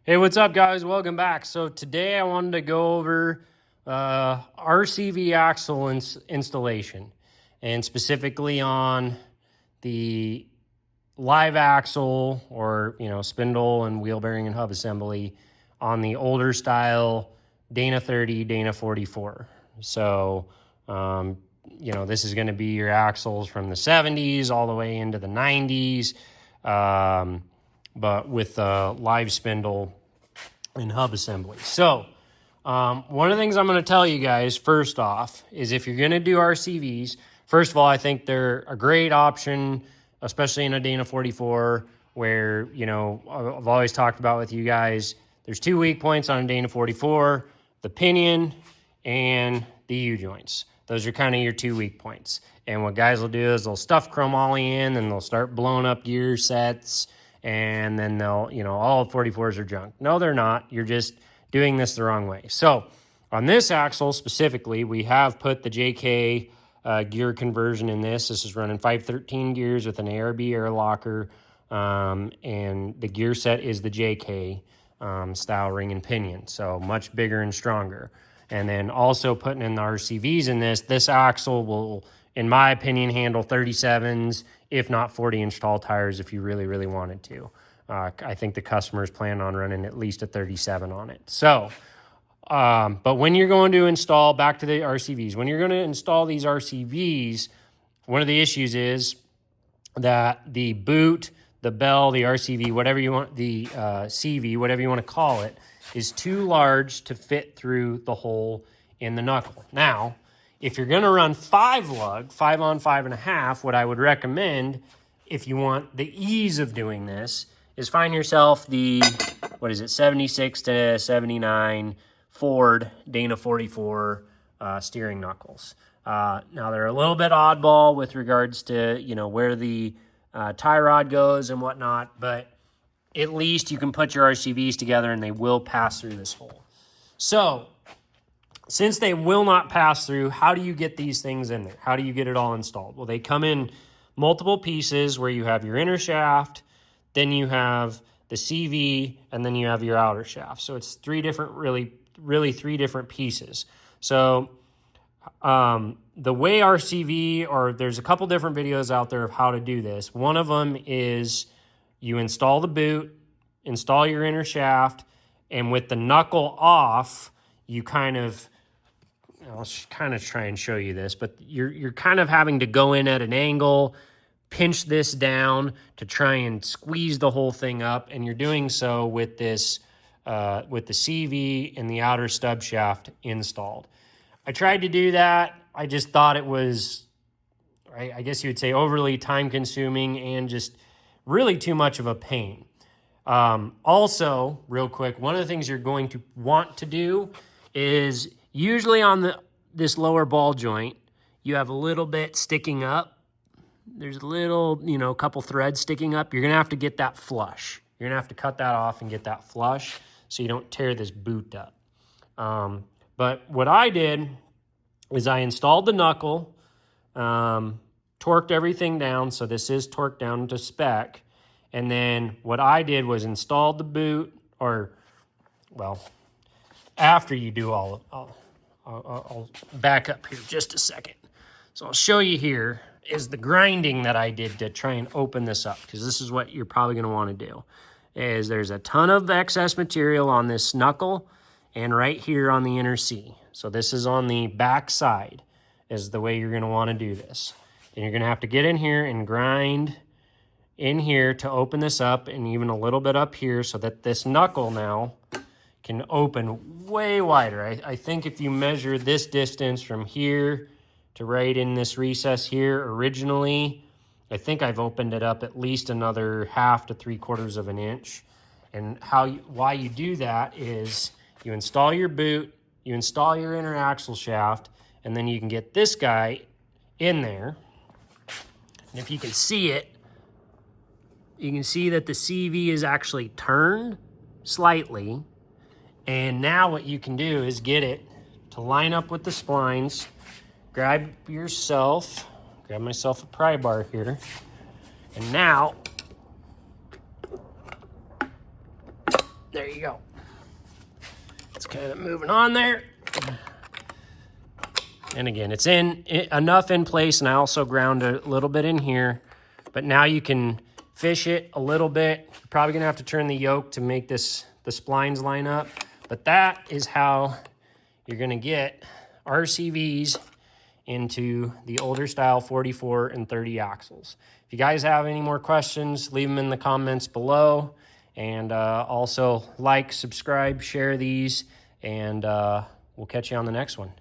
Hey, what's up, guys? Welcome back. So today I wanted to go over RCV axle installation, and specifically on the live axle, or spindle and wheel bearing and hub assembly on the older style Dana 30, Dana 44. So this is going to be your axles from the 70s all the way into the 90s, but with live spindle and hub assembly. So one of the things I'm going to tell you guys first off is, if you're going to do RCVs, first of all, I think they're a great option, especially in a Dana 44, where, I've always talked about with you guys, there's two weak points on a Dana 44, the pinion and the U-joints. Those are kind of your two weak points. And what guys will do is they'll stuff chromoly in, and they'll start blowing up gear sets, and then they'll, all 44s are junk. No, they're not. You're just doing this the wrong way. So on this axle specifically, we have put the JK gear conversion in this. This is running 513 gears with an ARB air locker, and the gear set is the JK style ring and pinion, so much bigger and stronger. And then also putting in the RCVs in this axle will, in my opinion, handle 37s, if not 40-inch tall tires if you really, really wanted to. I think the customers plan on running at least a 37 on it. So, but when you're going to install, back to the RCVs, when you're going to install these RCVs, one of the issues is that the boot, the bell, the RCV, whatever you want, the CV, whatever you want to call it, is too large to fit through the hole in the knuckle. Now, if you're going to run 5-lug, 5 on 5.5, what I would recommend, if you want the ease of doing this, is find yourself the, 76 to 79 Ford Dana 44 steering knuckles. Now, they're a little bit oddball with regards to, where the tie rod goes and whatnot, but at least you can put your RCVs together and they will pass through this hole. So, since they will not pass through, how do you get these things in there? How do you get it all installed? Well, they come in multiple pieces where you have your inner shaft, then you have the CV, and then you have your outer shaft. So it's three different, really three different pieces. So the way RCV, or there's a couple different videos out there of how to do this. One of them is you install the boot, install your inner shaft, and with the knuckle off, you I'll kind of try and show you this, but you're kind of having to go in at an angle, pinch this down to try and squeeze the whole thing up, and you're doing so with this, with the CV and the outer stub shaft installed. I tried to do that. I just thought it was, I guess you would say, overly time-consuming and just really too much of a pain. Also, real quick, one of the things you're going to want to do is, usually on this lower ball joint, you have a little bit sticking up. There's a little, couple threads sticking up. You're going to have to get that flush. You're going to have to cut that off and get that flush so you don't tear this boot up. But what I did is I installed the knuckle, torqued everything down, so this is torqued down to spec. And then what I did was install the boot, after you do all of, I'll back up here just a second. So I'll show you here is the grinding that I did to try and open this up, because this is what you're probably going to want to do. Is there's a ton of excess material on this knuckle and right here on the inner C. So this is on the back side is the way you're going to want to do this. And you're going to have to get in here and grind in here to open this up, and even a little bit up here, so that this knuckle now can open way wider. I think if you measure this distance from here to right in this recess here originally, I think I've opened it up at least another 1/2 to 3/4 of an inch. And why you do that is you install your boot, you install your inner axle shaft, and then you can get this guy in there. And if you can see it, you can see that the CV is actually turned slightly. And now what you can do is get it to line up with the splines. Grab myself a pry bar here. And now there you go. It's kind of moving on there. And again, it's enough in place, and I also ground a little bit in here. But now you can fish it a little bit. You're probably gonna have to turn the yoke to make the splines line up. But that is how you're gonna get RCVs into the older style 44 and 30 axles. If you guys have any more questions, leave them in the comments below. And also like, subscribe, share these, and we'll catch you on the next one.